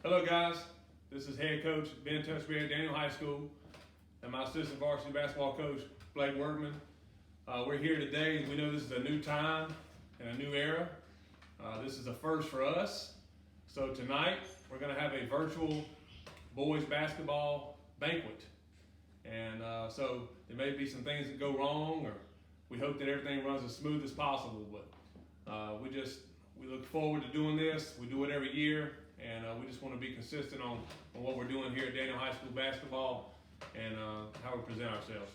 Hello guys, this is head coach Ben Tusberry at Daniel High School and my assistant varsity basketball coach Blake Workman. We're here today. We know this is a new time and a new era. This is a first for us. So tonight we're going to have a virtual boys basketball banquet. And so there may be some things that go wrong, or we hope that everything runs as smooth as possible. But we look forward to doing this. We do it every year. And we just want to be consistent on what we're doing here at Daniel High School basketball and how we present ourselves.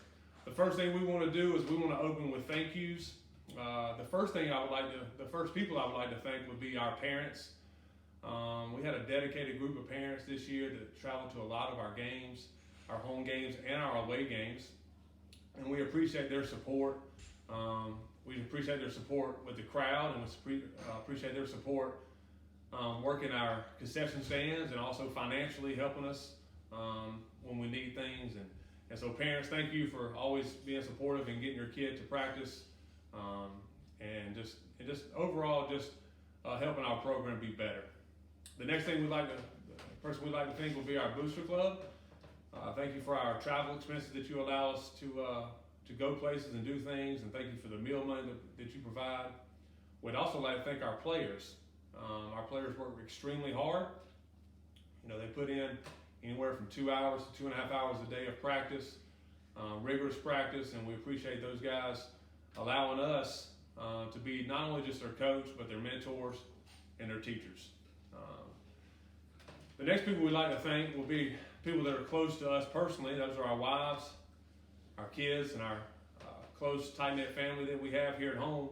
The first thing we want to do is we want to open with thank yous. The first people I would like to thank would be our parents. We had a dedicated group of parents this year that traveled to a lot of our games, our home games and our away games, and we appreciate their support. We appreciate their support with the crowd, and we appreciate their support working our concession stands and also financially helping us when we need things. And so parents, thank you for always being supportive and getting your kid to practice and just overall helping our program be better. The next thing we'd like to thank would be our booster club. Thank you for our travel expenses that you allow us to go places and do things, and thank you for the meal money that you provide. We'd also like to thank our players. Our players work extremely hard. You know, they put in anywhere from 2 hours to 2.5 hours a day of practice, rigorous practice, and we appreciate those guys allowing us to be not only just their coach, but their mentors and their teachers. The next people we'd like to thank will be people that are close to us personally. Those are our wives, our kids, and our close, tight-knit family that we have here at home.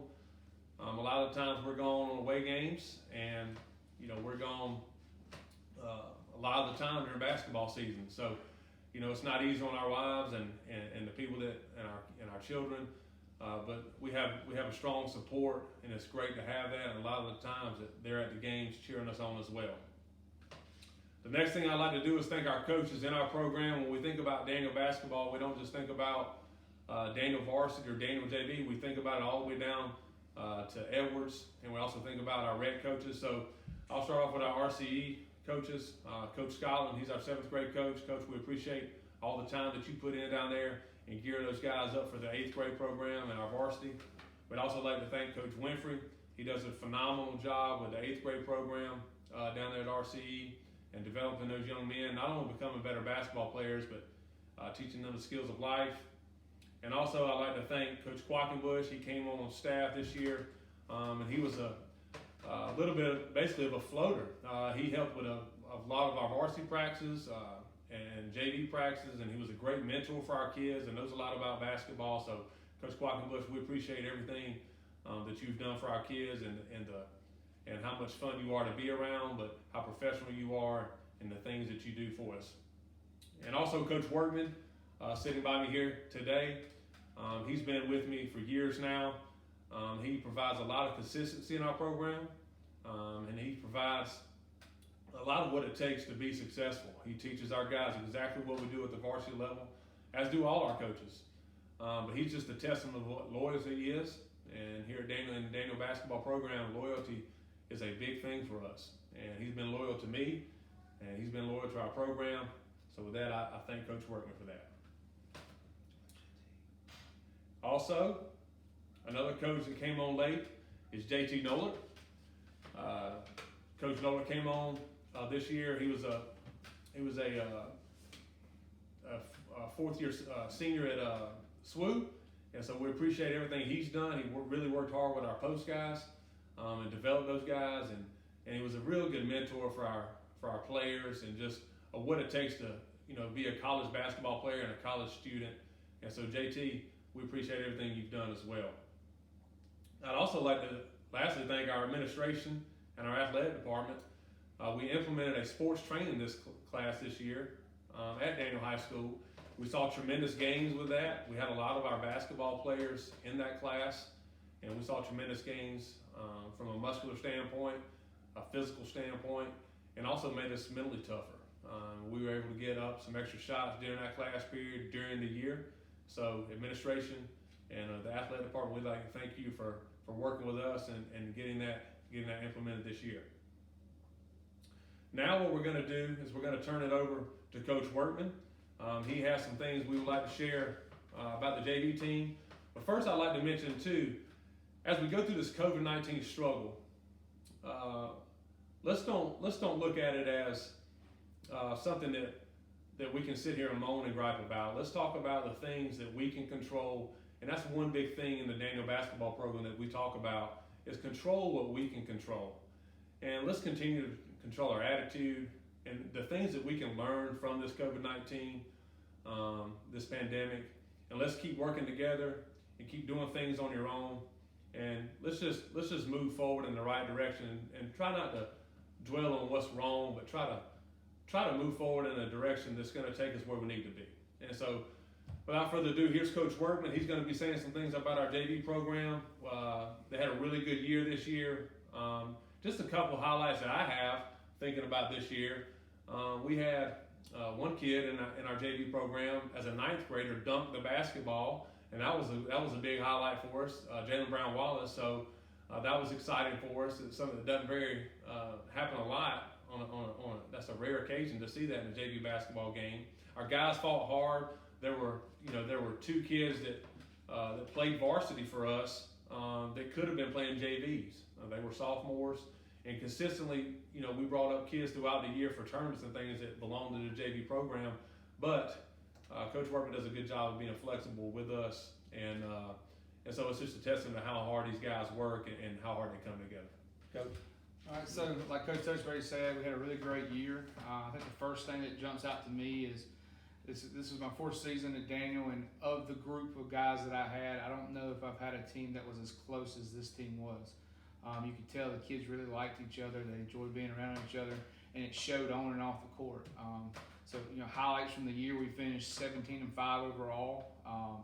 A lot of times we're gone on away games, and we're gone a lot of the time during basketball season. So, it's not easy on our wives and the people and our children, but we have a strong support, and it's great to have that. And a lot of the times that they're at the games cheering us on as well. The next thing I'd like to do is thank our coaches in our program. When we think about Daniel basketball, we don't just think about Daniel varsity or Daniel JV. We think about it all the way down to Edwards, and we also think about our red coaches. So I'll start off with our RCE coaches. Coach Scotland, he's our 7th grade coach. Coach, we appreciate all the time that you put in down there and gear those guys up for the 8th grade program and our varsity. We'd also like to thank Coach Winfrey. He does a phenomenal job with the 8th grade program down there at RCE and developing those young men, not only becoming better basketball players, but teaching them the skills of life. And also, I'd like to thank Coach Quackenbush. He came on staff this year, and he was a little bit, basically, of a floater. He helped with a lot of our varsity practices and JV practices, and he was a great mentor for our kids and knows a lot about basketball. So, Coach Quackenbush, we appreciate everything that you've done for our kids and how much fun you are to be around, but how professional you are and the things that you do for us. And also, Coach Workman, sitting by me here today. He's been with me for years now. He provides a lot of consistency in our program, and he provides a lot of what it takes to be successful. He teaches our guys exactly what we do at the varsity level, as do all our coaches. But he's just a testament of what loyalty he is. And here at Daniel basketball program, loyalty is a big thing for us. And he's been loyal to me, and he's been loyal to our program. So with that, I thank Coach Workman for that. Also, another coach that came on late is JT Noller. Coach Noller came on this year. He was a 4th-year senior at SWU, and so we appreciate everything he's done. He really worked hard with our post guys and developed those guys, and he was a real good mentor for our players and just what it takes to be a college basketball player and a college student. And so JT, we appreciate everything you've done as well. I'd also like to lastly thank our administration and our athletic department. We implemented a sports training class this year at Daniel High School. We saw tremendous gains with that. We had a lot of our basketball players in that class, and we saw tremendous gains from a muscular standpoint, a physical standpoint, and also made us mentally tougher. We were able to get up some extra shots during that class period during the year. So administration and the athletic department, we'd like to thank you for working with us and getting that implemented this year. Now what we're going to do is we're going to turn it over to Coach Workman. He has some things we would like to share about the JV team. But first, I'd like to mention too, as we go through this COVID-19 struggle, let's don't look at it as something that we can sit here and moan and gripe about. Let's talk about the things that we can control, and that's one big thing in the Daniel basketball program that we talk about is control what we can control. And let's continue to control our attitude and the things that we can learn from this COVID-19, this pandemic, and let's keep working together and keep doing things on your own. And let's just move forward in the right direction and try not to dwell on what's wrong, but try to move forward in a direction that's going to take us where we need to be. And so, without further ado, here's Coach Workman. He's going to be saying some things about our JV program. They had a really good year this year. Just a couple highlights that I have thinking about this year. We had one kid in our JV program as a 9th grader dunk the basketball, and that was a big highlight for us, Jalen Brown Wallace. So that was exciting for us. It's something that doesn't happen a lot. That's a rare occasion to see that in a JV basketball game. Our guys fought hard. There were 2 kids that played varsity for us that could have been playing JVs. They were sophomores, and consistently, we brought up kids throughout the year for tournaments and things that belong to the JV program. But Coach Workman does a good job of being flexible with us, and so it's just a testament to how hard these guys work and how hard they come together. Coach. All right, so like Coach Touchberry said, we had a really great year. I think the first thing that jumps out to me is this was my 4th season at Daniel, and of the group of guys that I had, I don't know if I've had a team that was as close as this team was. You could tell the kids really liked each other. They enjoyed being around each other, and it showed on and off the court. So highlights from the year: we finished 17-5 overall,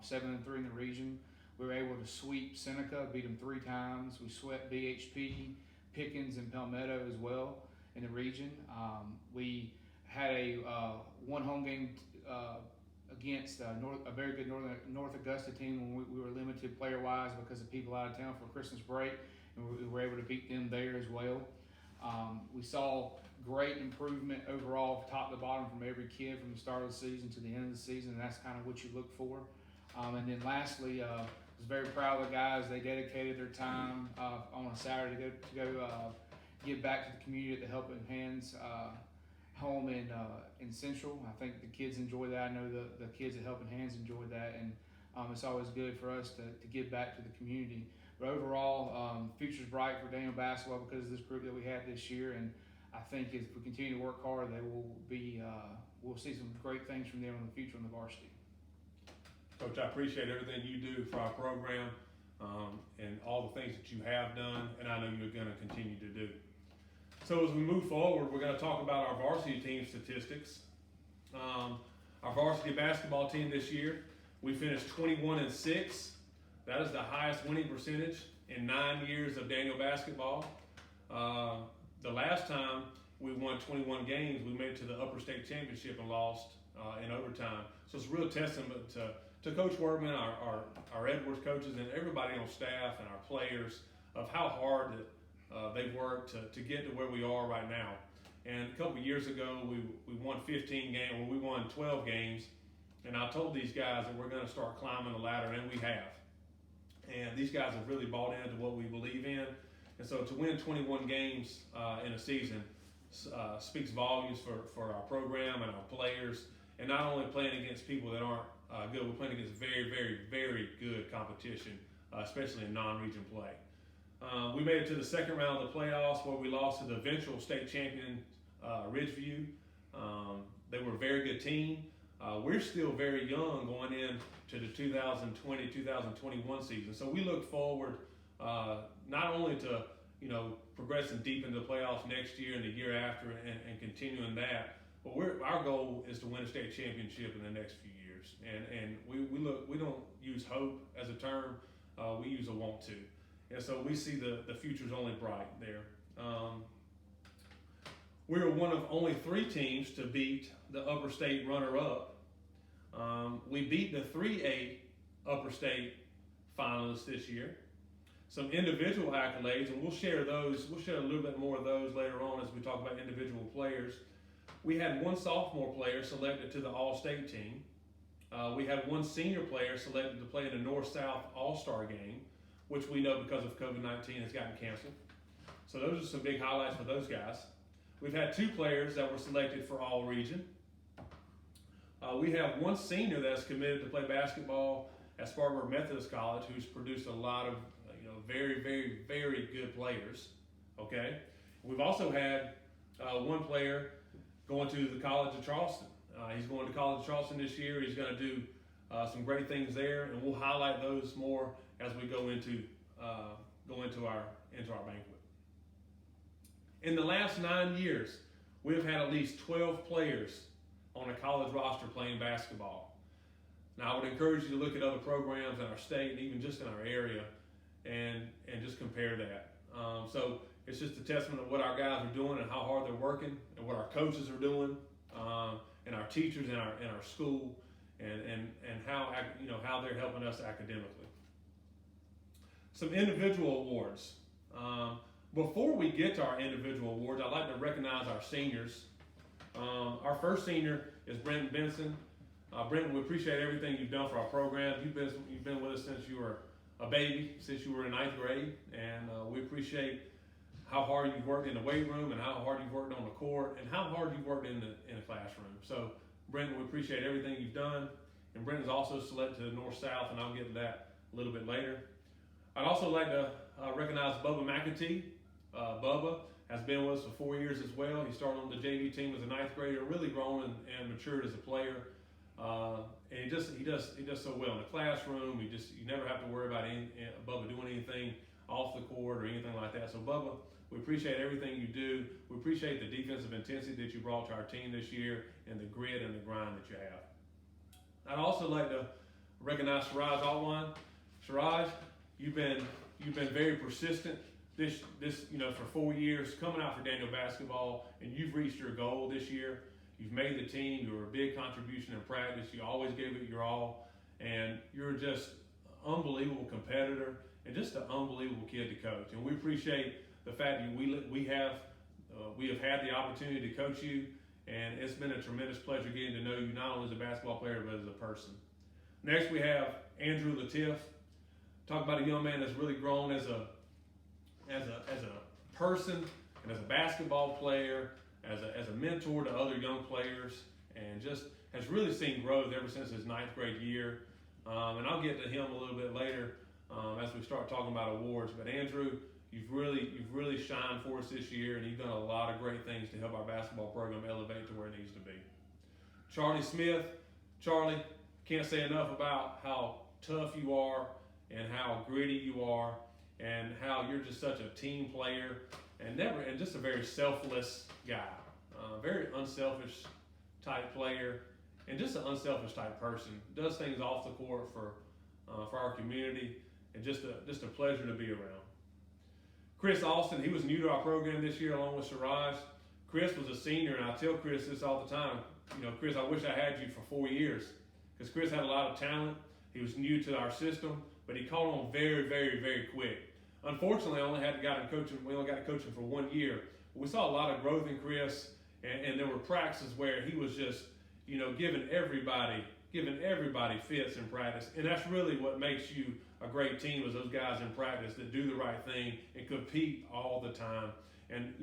7-3 in the region. We were able to sweep Seneca, beat them 3 times. We swept BHP, Pickens, and Palmetto as well in the region. We had a one home game against a very good North Augusta team when we were limited player-wise because of people out of town for Christmas break, and we were able to beat them there as well. We saw great improvement overall, top to bottom, from every kid from the start of the season to the end of the season, and that's kind of what you look for. And then lastly, I was very proud of the guys. They dedicated their time on a Saturday to go give back to the community at the Helping Hands home in Central. I think the kids enjoy that. I know the kids at Helping Hands enjoy that, and it's always good for us to give back to the community. But overall, future's bright for Daniel basketball because of this group that we had this year, and I think if we continue to work hard, they will be. We'll see some great things from them in the future on the varsity. Coach, I appreciate everything you do for our program and all the things that you have done, and I know you're going to continue to do. So as we move forward, we're going to talk about our varsity team statistics. Our varsity basketball team this year, we finished 21-6. That is the highest winning percentage in 9 years of Daniel basketball. The last time we won 21 games, we made it to the Upper State Championship and lost in overtime. So it's a real testament to Coach Workman, our Edwards coaches, and everybody on staff and our players of how hard that they've worked to get to where we are right now. And a couple of years ago, we won 15 games, or we won 12 games, and I told these guys that we're going to start climbing the ladder, and we have. And these guys have really bought into what we believe in. And so to win 21 games in a season speaks volumes for our program and our players, and not only playing against people that aren't good, we're playing against very, very, very good competition, especially in non-region play. We made it to the second round of the playoffs where we lost to the eventual state champion Ridgeview. They were a very good team. We're still very young going into the 2020-2021 season. So we look forward not only to progressing deep into the playoffs next year and the year after and continuing that, but our goal is to win a state championship in the next few years. And we don't use hope as a term, we use a want to. And so we see the future's only bright there. We were one of only 3 teams to beat the Upper State runner-up. We beat the 3A Upper State finalists this year. some individual accolades, and we'll share those. We'll share a little bit more of those later on as we talk about individual players. We had one sophomore player selected to the All-State team. We had one senior player selected to play in the North-South All-Star game, which we know because of COVID-19 has gotten canceled. So those are some big highlights for those guys. We've had two players that were selected for All-Region. We have one senior that's committed to play basketball at Spartanburg Methodist College, who's produced a lot of very, very, very good players. Okay, we've also had one player going to the College of Charleston. He's going to College of Charleston this year. He's going to do some great things there, and we'll highlight those more as we go into our banquet. In the last 9 years, we've had at least 12 players on a college roster playing basketball. Now, I would encourage you to look at other programs in our state and even just in our area and just compare that. So it's just a testament of what our guys are doing and how hard they're working and what our coaches are doing and our teachers in our school and how they're helping us academically. Some individual awards. Before we get to our individual awards, I'd like to recognize our seniors. Our first senior is Brenton Benson. Brenton, we appreciate everything you've done for our program. You've been with us since you were a baby, since you were in 9th grade, and we appreciate how hard you've worked in the weight room and how hard you've worked on the court and how hard you've worked in the classroom. So, Brenton, we appreciate everything you've done. And Brenton's also selected to the North-South, and I'll get to that a little bit later. I'd also like to recognize Bubba McAtee. Bubba has been with us for 4 years as well. He started on the JV team as a 9th grader, really grown and matured as a player. And he does so well in the classroom. You never have to worry about Bubba doing anything off the court or anything like that. So Bubba, we appreciate everything you do. We appreciate the defensive intensity that you brought to our team this year and the grit and the grind that you have. I'd also like to recognize Siraj Altwan. Siraj, you've been very persistent this for 4 years coming out for Daniel basketball, and you've reached your goal this year. You've made the team. You were a big contribution in practice. You always gave it your all, and you're just an unbelievable competitor and just an unbelievable kid to coach. And we appreciate the fact that we have had the opportunity to coach you, and it's been a tremendous pleasure getting to know you not only as a basketball player but as a person. Next, we have Andrew Latif. Talk about a young man that's really grown as a person and as a basketball player, as a mentor to other young players, and just has really seen growth ever since his 9th grade year. And I'll get to him a little bit later as we start talking about awards. But Andrew, you've really shined for us this year, and you've done a lot of great things to help our basketball program elevate to where it needs to be. Charlie Smith. Charlie, can't say enough about how tough you are and how gritty you are and how you're just such a team player and just a very selfless guy. Very unselfish type player and just an unselfish type person. Does things off the court for our community, and just a pleasure to be around. Chris Austin, he was new to our program this year along with Siraj. Chris was a senior, and I tell Chris this all the time. Chris, I wish I had you for 4 years, because Chris had a lot of talent. He was new to our system, but he caught on very, very, very quick. Unfortunately, we only got to coach him for 1 year. We saw a lot of growth in Chris, and there were practices where he was just, giving everybody fits in practice. And that's really what makes you a great team, is those guys in practice that do the right thing and compete all the time. And,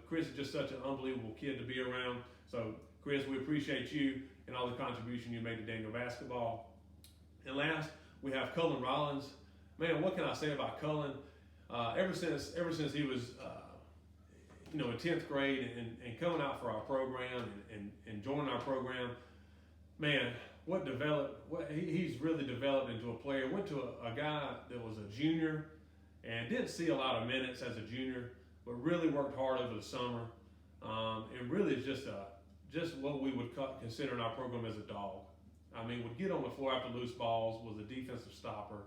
Chris is just such an unbelievable kid to be around. So, Chris, we appreciate you and all the contribution you made to Daniel basketball. And last, we have Cullen Rollins. Man, what can I say about Cullen? Ever since he was, in 10th grade and coming out for our program and joining our program, man, he's really developed into a player. Went to a guy that was a junior and didn't see a lot of minutes as a junior, but really worked hard over the summer. And really is just what we would consider in our program as a dog. I mean, would get on the floor after loose balls, was a defensive stopper,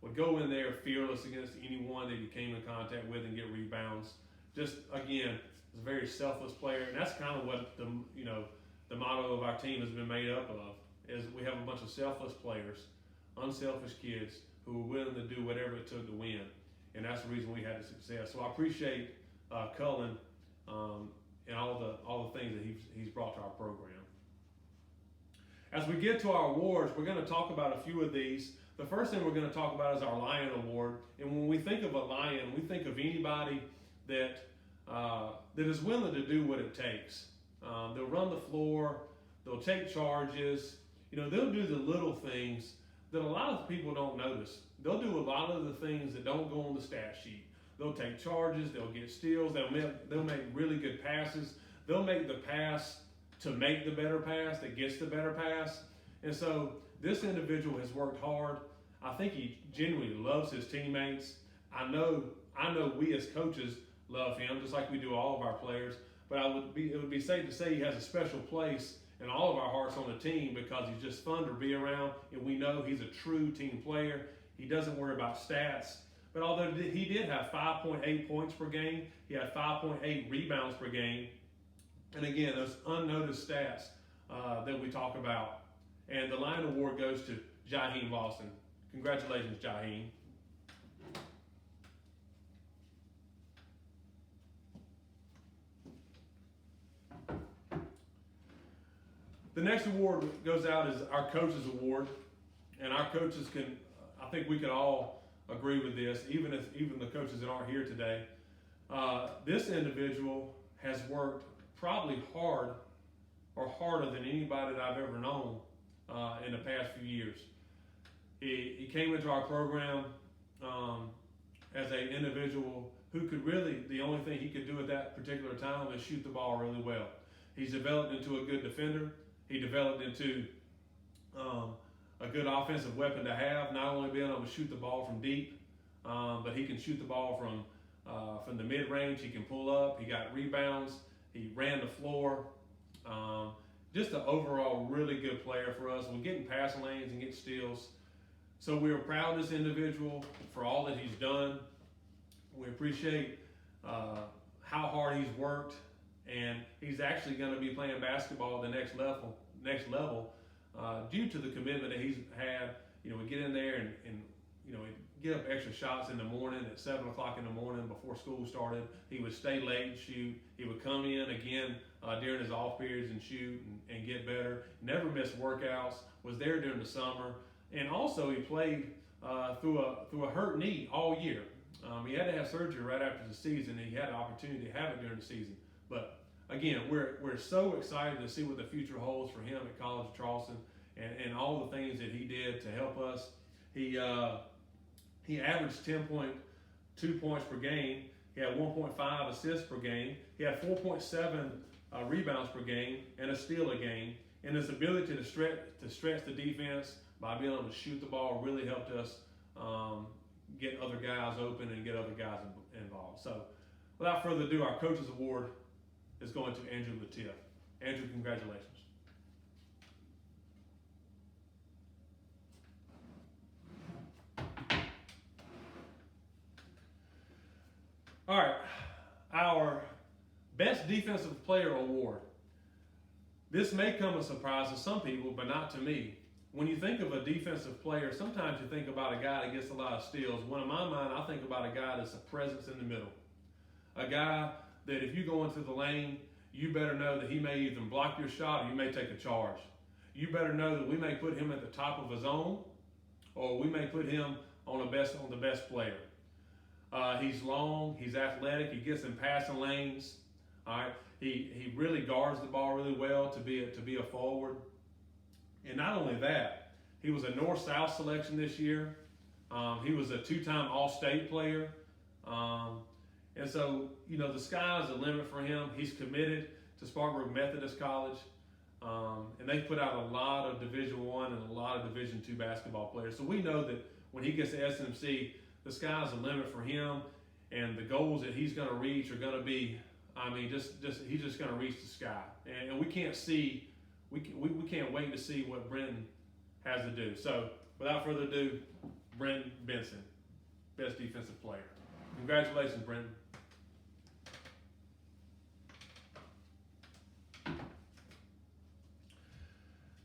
would go in there fearless against anyone that he came in contact with and get rebounds. Just, again, is a very selfless player. And that's kind of what the motto of our team has been made up of, is we have a bunch of selfless players, unselfish kids who are willing to do whatever it took to win. and that's the reason we had the success. So I appreciate Cullen and all the things that he's brought to our program. As we get to our awards, we're going to talk about a few of these. The first thing we're going to talk about is our Lion Award. And when we think of a Lion, we think of anybody that is willing to do what it takes. They'll run the floor, they'll take charges, they'll do the little things that a lot of people don't notice. They'll do a lot of the things that don't go on the stat sheet. They'll take charges, they'll get steals, they'll make really good passes. They'll make the pass to make the better pass that gets the better pass. And so this individual has worked hard. I think he genuinely loves his teammates. I know we as coaches love him, just like we do all of our players. But it would be safe to say he has a special place in all of our hearts on the team because he's just fun to be around, and we know he's a true team player. He doesn't worry about stats. But although he did have 5.8 points per game, he had 5.8 rebounds per game. And again, those unnoticed stats that we talk about. And the Lion Award goes to Jaheim Lawson. Congratulations, Jaheim. The next award goes out as our Coaches Award. And our coaches I think we could all agree with this, even the coaches that aren't here today. This individual has worked probably hard or harder than anybody that I've ever known in the past few years. He came into our program as an individual who could really, the only thing he could do at that particular time is shoot the ball really well. He's developed into a good defender. He developed into a good offensive weapon to have, not only being able to shoot the ball from deep, but he can shoot the ball from the mid-range. He can pull up. He got rebounds. He ran the floor. Just an overall really good player for us. We're getting passing lanes and getting steals. So we're proud of this individual for all that he's done. We appreciate how hard he's worked, and he's actually going to be playing basketball at the next level due to the commitment that he's had. We get in there and get up extra shots in the morning at 7 o'clock in the morning before school started. He would stay late and shoot. He would come in again during his off periods and shoot and get better. Never missed workouts. Was there during the summer, and also he played through a hurt knee all year. He had to have surgery right after the season, and he had an opportunity to have it during the season. But again, we're so excited to see what the future holds for him at College of Charleston and all the things that he did to help us. He averaged 10.2 points per game. He had 1.5 assists per game. He had 4.7 rebounds per game and a steal a game. And his ability to stretch the defense by being able to shoot the ball really helped us get other guys open and get other guys involved. So without further ado, our Coaches Award is going to Andrew Latif. Andrew, congratulations. All right, our Best Defensive Player Award. This may come as a surprise to some people, but not to me. When you think of a defensive player, sometimes you think about a guy that gets a lot of steals. When in my mind, I think about a guy that's a presence in the middle. A guy that if you go into the lane, you better know that he may either block your shot or you may take a charge. You better know that we may put him at the top of his own, or we may put him on the best player. He's long, he's athletic, he gets in passing lanes. All right, he really guards the ball really well to be a forward. And not only that, he was a North-South selection this year. He was a two-time All-State player. And so, the sky's the limit for him. He's committed to Spartanburg Methodist College. And they put out a lot of Division I and a lot of Division II basketball players. So we know that when he gets to SMC, the sky's the limit for him. And the goals that he's going to reach are going to be, he's just going to reach the sky. And we can't wait to see what Brenton has to do. So without further ado, Brenton Benson, Best Defensive Player. Congratulations, Brenton.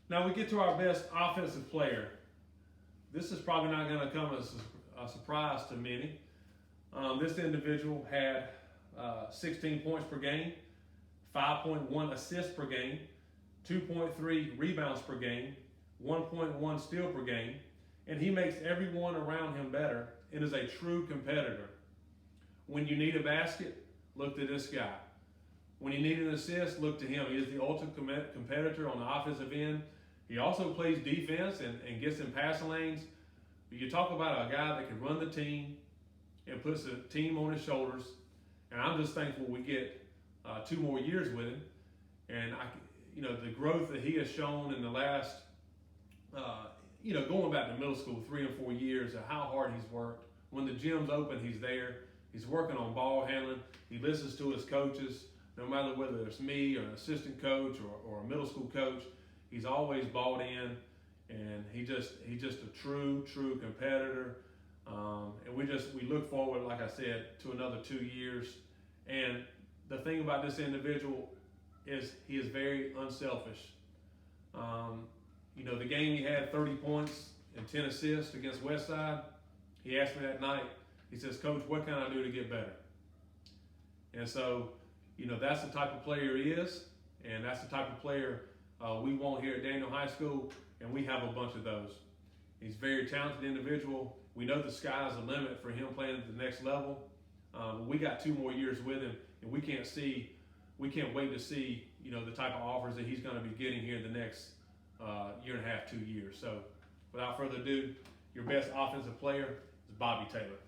Now we get to our Best Offensive Player. This is probably not going to come as a surprise to many, This individual had 16 points per game, 5.1 assists per game, 2.3 rebounds per game, 1.1 steal per game, and he makes everyone around him better and is a true competitor. When you need a basket, look to this guy. When you need an assist, look to him. He is the ultimate competitor on the offensive end. He also plays defense and gets in passing lanes. But you talk about a guy that can run the team and puts the team on his shoulders. And I'm just thankful we get 2 more years with him. And the growth that he has shown in the last, going back to middle school, 3 and 4 years, of how hard he's worked. When the gym's open, he's there. He's working on ball handling. He listens to his coaches, no matter whether it's me or an assistant coach or a middle school coach. He's always bought in, and he's just a true competitor. And we look forward, like I said, to another 2 years. And the thing about this individual is he is very unselfish. The game he had 30 points and 10 assists against Westside. He asked me that night. He says, "Coach, what can I do to get better?" And so, that's the type of player he is, and that's the type of player we want here at Daniel High School, and we have a bunch of those. He's a very talented individual. We know the sky's the limit for him playing at the next level. We got 2 more years with him, and we can't wait to see, the type of offers that he's going to be getting here in the next year and a half, 2 years. So, without further ado, your best offensive player is Bobby Taylor.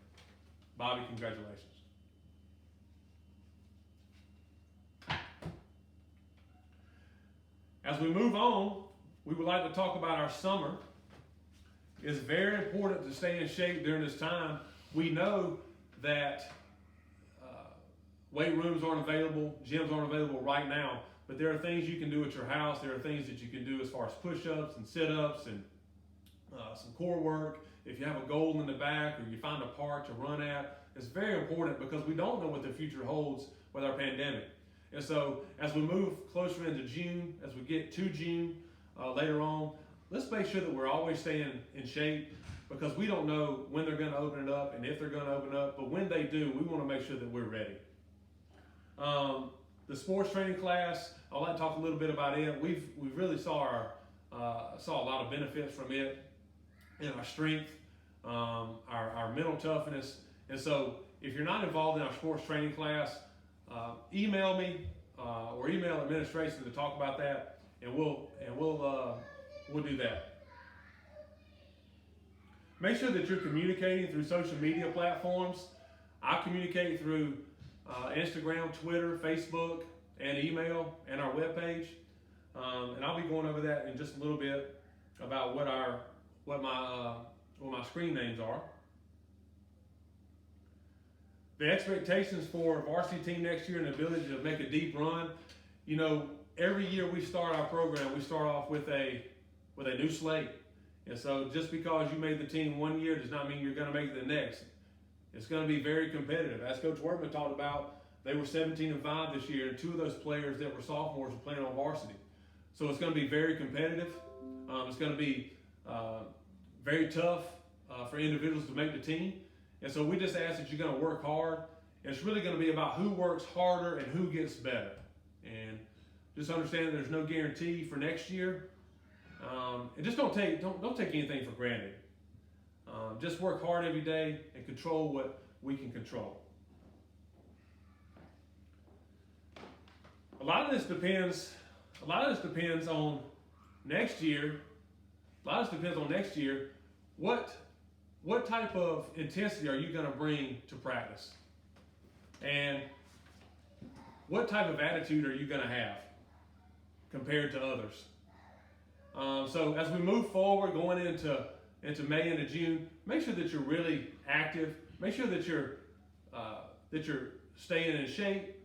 Bobby, congratulations. As we move on, we would like to talk about our summer. It's very important to stay in shape during this time. We know that weight rooms aren't available, gyms aren't available right now, but there are things you can do at your house. There are things that you can do as far as push-ups and sit-ups and some core work. If you have a goal in the back or you find a park to run at, it's very important because we don't know what the future holds with our pandemic. And so as we move closer into June, as we get to June later on, let's make sure that we're always staying in shape because we don't know when they're going to open it up and if they're going to open up. But when they do, we want to make sure that we're ready. The sports training class, I'd like to talk a little bit about it. We really saw a lot of benefits from it in our strength, our mental toughness. And so if you're not involved in our sports training class, email me or email administration to talk about that, and we'll do that. Make sure that you're communicating through social media platforms. I communicate through Instagram, Twitter, Facebook, and email, and our webpage. And I'll be going over that in just a little bit about what my screen names are. The expectations for a varsity team next year and the ability to make a deep run. Every year we start our program, we start off with a new slate. And so just because you made the team 1 year does not mean you're going to make it the next. It's going to be very competitive. As Coach Workman talked about, they were 17-5 this year, and 2 of those players that were sophomores were playing on varsity. So it's going to be very competitive. It's going to be very tough for individuals to make the team. And so we just ask that you're going to work hard. And it's really going to be about who works harder and who gets better. And just understand that there's no guarantee for next year. And just don't take anything for granted. Just work hard every day and control what we can control. A lot of this depends on next year. What type of intensity are you going to bring to practice? And what type of attitude are you going to have compared to others? So as we move forward, going into May and June, make sure that you're really active. Make sure that you're staying in shape,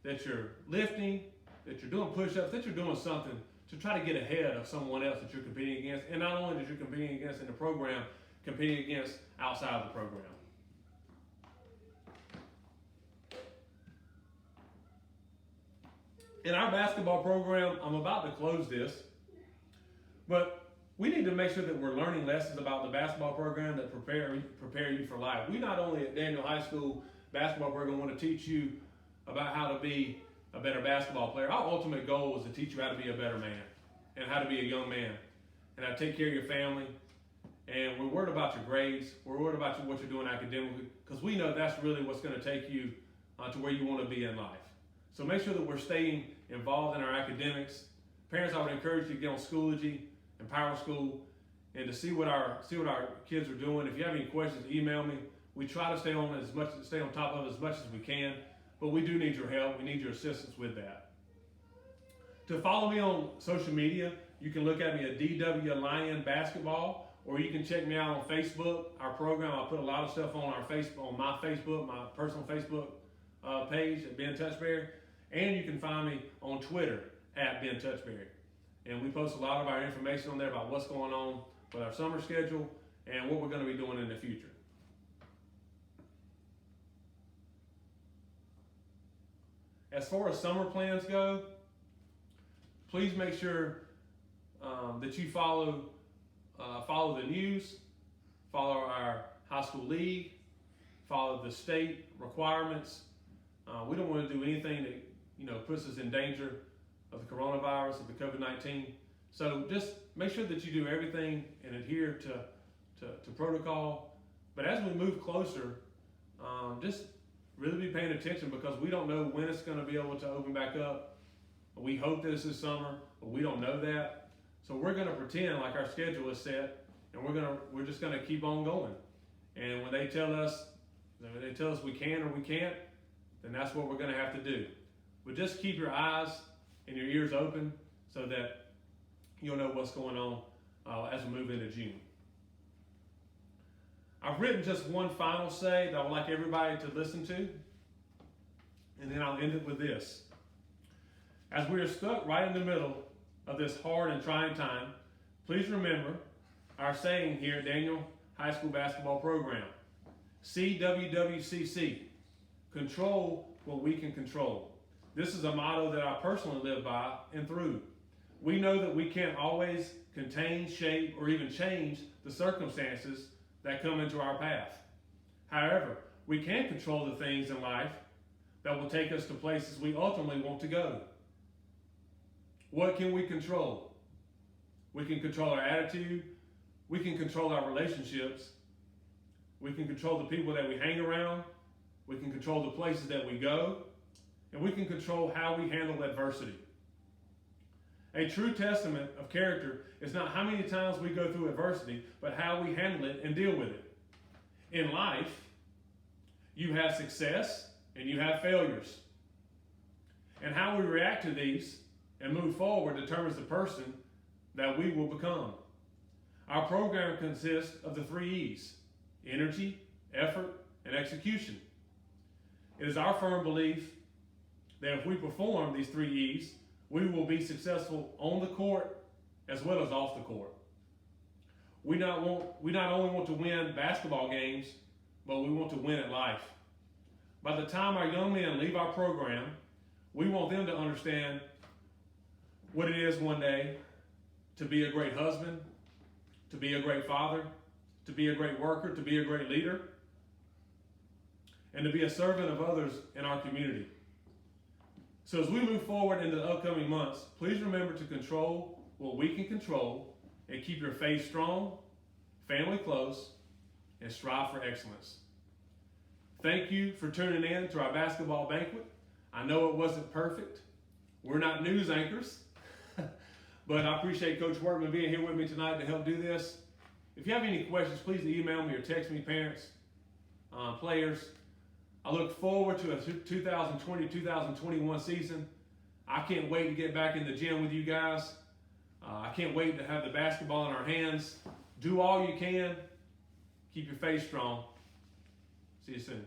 that you're lifting, that you're doing push-ups, that you're doing something to try to get ahead of someone else that you're competing against. And not only that you're competing against in the program, competing against outside of the program. In our basketball program, I'm about to close this, but we need to make sure that we're learning lessons about the basketball program that prepare you for life. We not only at Daniel High School basketball program want to teach you about how to be a better basketball player. Our ultimate goal is to teach you how to be a better man and how to be a young man and how to take care of your family. And we're worried about your grades. We're worried about what you're doing academically, because we know that's really what's going to take you to where you want to be in life. So make sure that we're staying involved in our academics. Parents, I would encourage you to get on Schoology and Power School and to see what our kids are doing. If you have any questions, email me. We try to stay on top of it as much as we can, but we do need your help. We need your assistance with that. To follow me on social media, you can look at me at DWD Basketball, or you can check me out on Facebook. Our program, I put a lot of stuff on my Facebook, my personal Facebook page at Ben Touchberry, and you can find me on Twitter at Ben Touchberry. And we post a lot of our information on there about what's going on with our summer schedule and what we're going to be doing in the future. As far as summer plans go, please make sure that you follow the news, follow our high school league, follow the state requirements. We don't want to do anything that puts us in danger of the coronavirus, of the COVID-19. So just make sure that you do everything and adhere to protocol. But as we move closer, just really be paying attention, because we don't know when it's going to be able to open back up. We hope that it's this summer, but we don't know that. So we're going to pretend like our schedule is set, and we're just going to keep on going. And when they tell us we can or we can't, then that's what we're going to have to do. But just keep your eyes and your ears open so that you'll know what's going on as we move into June. I've written just one final say that I would like everybody to listen to, and then I'll end it with this. As we are stuck right in the middle of this hard and trying time, please remember our saying here at Daniel High School Basketball Program. CWWCC, control what we can control. This is a motto that I personally live by and through. We know that we can't always contain, shape, or even change the circumstances that come into our path. However, we can control the things in life that will take us to places we ultimately want to go. What can we control? We can control our attitude. We can control our relationships. We can control the people that we hang around. We can control the places that we go. And we can control how we handle adversity. A true testament of character is not how many times we go through adversity, but how we handle it and deal with it. In life, you have success and you have failures. And how we react to these and move forward determines the person that we will become. Our program consists of the 3 E's: energy, effort, and execution. It is our firm belief that if we perform these 3 E's, we will be successful on the court as well as off the court. We not only want to win basketball games, but we want to win at life. By the time our young men leave our program, we want them to understand what it is one day to be a great husband, to be a great father, to be a great worker, to be a great leader, and to be a servant of others in our community. So as we move forward into the upcoming months, please remember to control what we can control and keep your faith strong, family close, and strive for excellence. Thank you for tuning in to our basketball banquet. I know it wasn't perfect. We're not news anchors, but I appreciate Coach Workman being here with me tonight to help do this. If you have any questions, please email me or text me, parents, players. I look forward to a 2020-2021 season. I can't wait to get back in the gym with you guys. I can't wait to have the basketball in our hands. Do all you can. Keep your faith strong. See you soon.